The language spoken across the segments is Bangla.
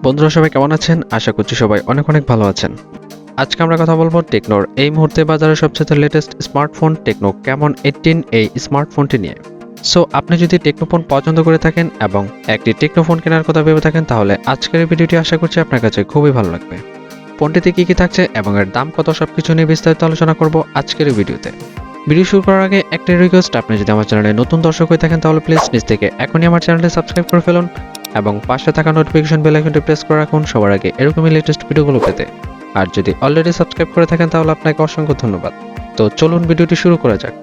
বন্ধুরা সবাই কেমন আছেন? আশা করছি সবাই অনেক ভালো আছেন। আজকে আমরা কথা বলবো টেকনোর এই মুহূর্তে বাজারে সবচেয়ে লেটেস্ট স্মার্টফোন টেকনো ক্যামন 18 এই স্মার্টফোনটি নিয়ে। সো আপনি যদি টেকনো ফোন পছন্দ করে থাকেন এবং একটি টেকনো ফোন কেনার কথা ভেবে থাকেন তাহলে আজকের এই ভিডিওটি আশা করছি আপনার কাছে খুবই ভালো লাগবে। ফোনটিতে কি থাকছে এবং এর দাম কত সবকিছু নিয়ে বিস্তারিত আলোচনা করব আজকের এই ভিডিওতে। ভিডিও শুরু করার আগে একটা রিকোয়েস্ট, আপনি যদি আমার চ্যানেলে নতুন দর্শক হয়ে থাকেন তাহলে প্লিজ নিচ থেকে এখনই আমার চ্যানেলটি সাবস্ক্রাইব করে ফেলুন এবং পাশে থাকা নোটিফিকেশন বেল আইকনটি প্রেস করে রাখুন সবার আগে এরকমই লেটেস্ট ভিডিওগুলো পেতে। আর যদি অলরেডি সাবস্ক্রাইব করে থাকেন তাহলে আপনাকে অসংখ্য ধন্যবাদ। তো চলুন ভিডিওটি শুরু করা যাক।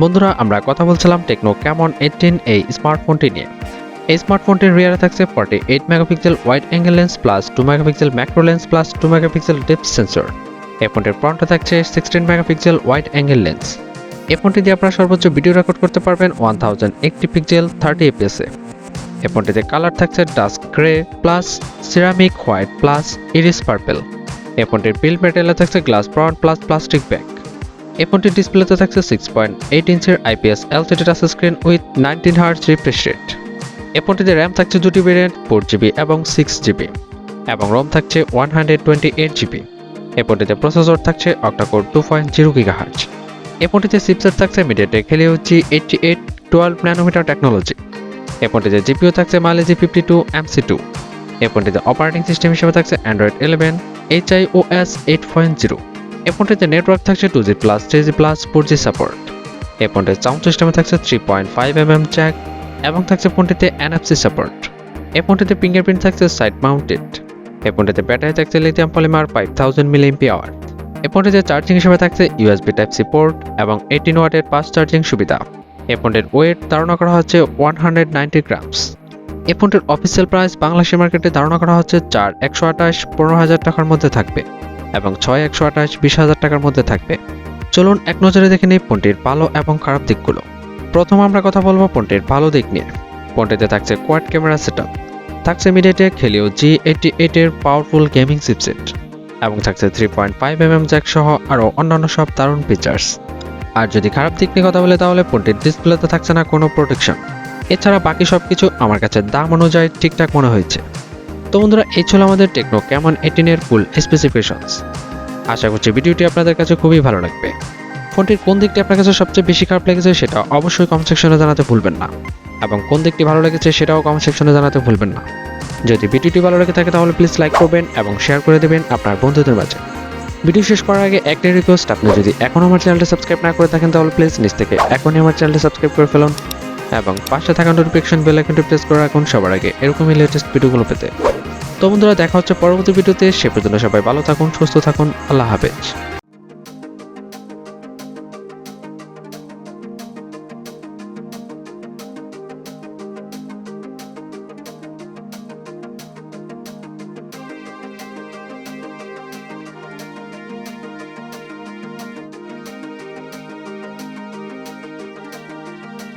বন্ধুরা, আমরা কথা বলছিলাম টেকনো ক্যামন 18 এই স্মার্টফোনটি নিয়ে। এই স্মার্টফোনটির রিয়ারে থাকছে 48 megapixel wide angle lens plus 2 megapixel macro lens plus 2 megapixel depth sensor. এই ফোনটির ফ্রন্টে থাকছে 16 মেগাপিক্সেল ওয়াইড অ্যাঙ্গেল লেন্স। এই ফোনটি দিয়ে আপনারা সর্বোচ্চ ভিডিও রেকর্ড করতে পারবেন 1080 পিক্সেল 30 fps এ। এই ফোনটিতে কালার থাকছে dusk grey plus ceramic white plus Aries purple. এই ফোনটির বিল্ড ম্যাটেরিয়ালে থাকছে glass front plus plastic back. এই ফোনটির ডিসপ্লেতে থাকছে 6.8 ইঞ্চির IPS LCD touch screen with 19 Hz refresh rate. এই ফোনটিতে র্যাম থাকছে 2টি ভেরিয়েন্ট 4GB এবং 6GB এবং রোম থাকছে 128GB। এই ফোনটিতে প্রসেসর থাকছে অক্টাকোর 2.0 GHz। এই ফোনটিতে চিপসেট থাকছে MediaTek Helio G88 12 nanometre technology. এই ফোনটিতে জিপিইউ থাকছে Mali G52 MC2। এই ফোনটিতে অপারেটিং সিস্টেম হিসেবে থাকছে Android 11 HiOS 8.0। এই ফোনটিতে নেটওয়ার্ক থাকছে 2G+, 3G+, 4G সাপোর্ট। এই ফোনটির সাউন্ড সিস্টেমে থাকছে 3.5mm জ্যাক এবং থাকছে ফোনটিতে NFC সাপোর্ট। এই ফোনটিতে ফিঙ্গারপ্রিন্ট থাকছে সাইড মাউন্টেড। এই ফোনটিতে ব্যাটারি থাকছে লিথিয়াম পলিমার 5000 mAh। এই ফোনটিতে চার্জিং হিসেবে থাকছে USB Type-C পোর্ট এবং 18 ওয়াটের ফাস্ট চার্জিং সুবিধা। এই ফোনটির ওয়েট ধারণা করা হচ্ছে 190 গ্রামস। এই ফোনটির অফিসিয়াল প্রাইস বাংলাদেশের মার্কেটে ধারণা করা হচ্ছে 4/128 15,000 টাকার মধ্যে থাকবে এবং 6/128 20,000 টাকার মধ্যে থাকবে। চলুন এক নজরে দেখে নিই ফোনটির ভালো এবং খারাপ দিকগুলো। প্রথম আমরা কথা বলবো ফোনটির ভালো দিক নিয়ে। ফোনটিতে থাকছে কোয়াড ক্যামেরা সেটআপ, থাকছে MediaTek Helio G88 এর পাওয়ারফুল গেমিং চিপসেট এবং থাকছে 3.5mm জ্যাক সহ আরও অন্যান্য সব দারুণ ফিচার্স। আর যদি খারাপ দিক নিয়ে কথা বলে তাহলে ফোনটির ডিসপ্লেতে থাকছে না কোনো প্রোটেকশন। এছাড়া বাকি সব কিছু আমার কাছে দাম অনুযায়ী ঠিকঠাক মনে হয়েছে। তো বন্ধুরা, এই ছিল আমাদের টেকনো ক্যামন 18 এর ফুল স্পেসিফিকেশনস। আশা করছি ভিডিওটি আপনাদের কাছে খুবই ভালো লাগবে। ফোনটির কোন দিকটি আপনার কাছে সবচেয়ে বেশি খারাপ লেগেছে সেটা অবশ্যই কমেন্ট সেকশনে জানাতে ভুলবেন না এবং কোন দিকটি ভালো লেগেছে সেটাও কমেন্ট সেকশনে জানাতে ভুলবেন না। যদি ভিডিওটি ভালো লেগে থাকে তাহলে প্লিজ লাইক করবেন এবং শেয়ার করে দেবেন আপনার বন্ধুদের মাঝে। ভিডিও শেষ করার আগে একটা রিকোয়েস্ট, আপনি যদি এখনও আমার চ্যানেলটি সাবস্ক্রাইব না করে থাকেন তাহলে প্লিজ নিচ থেকে এখনই আমার চ্যানেলটি সাবস্ক্রাইব করে ফেলুন এবং পাশে থাকা নোটিফিকেশন বেল আইকনটি প্রেস করে রাখুন সবার আগে এরকমই লেটেস্ট ভিডিওগুলো পেতে। তো বন্ধুরা, দেখা হচ্ছে পরবর্তী ভিডিওতে। সে পর্যন্ত সবাই ভালো থাকুন, সুস্থ থাকুন। আল্লাহ হাফেজ।